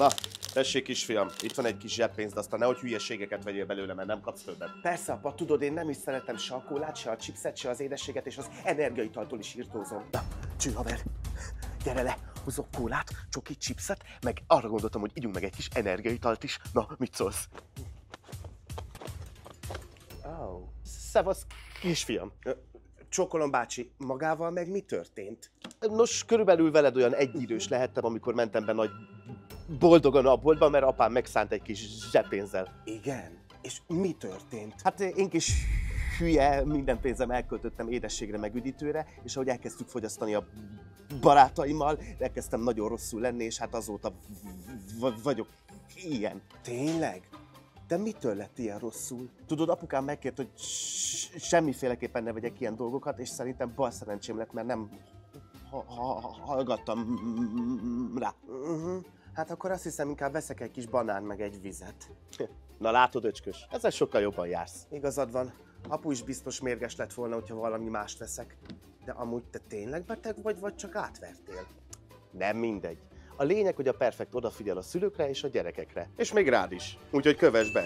Na, tessék kisfiam, itt van egy kis zseppénz, de aztán nehogy hülyeségeket vegyél belőle, mert nem kapsz többet. Persze, apa, tudod, én nem is szeretem se a kólát, se a chipset, se az édességet, és az energiaitaltól is írtózom. Na, cső haver, gyere le, hozok kólát, csoki, chipset, meg arra gondoltam, hogy ígyunk meg egy kis energiaitalt is. Na, mit szólsz? Oh. Szevasz, kisfiam. Csókolom bácsi, magával meg mi történt? Nos, körülbelül veled olyan egyidős lehettem, amikor mentem be nagy boldogan a boltba, mert apám megszánt egy kis zseppénzzel. Igen? És mi történt? Hát én kis hülye, minden pénzem elköltöttem édességre meg üdítőre, és ahogy elkezdtük fogyasztani a barátaimmal, elkezdtem nagyon rosszul lenni, és hát azóta vagyok ilyen. Tényleg? De mitől lett ilyen rosszul? Tudod, apukám megkért, hogy semmiféleképpen ne vegyek ilyen dolgokat, és szerintem bal szerencsém lett, mert nem hallgattam rá. Hát akkor azt hiszem, inkább veszek egy kis banán meg egy vizet. Na látod, öcskös, ezzel sokkal jobban jársz. Igazad van, apu is biztos mérges lett volna, hogyha valami mást veszek. De amúgy te tényleg beteg vagy csak átvertél? Nem mindegy. A lényeg, hogy a Perfekt odafigyel a szülőkre és a gyerekekre. És még rád is. Úgyhogy kövess be!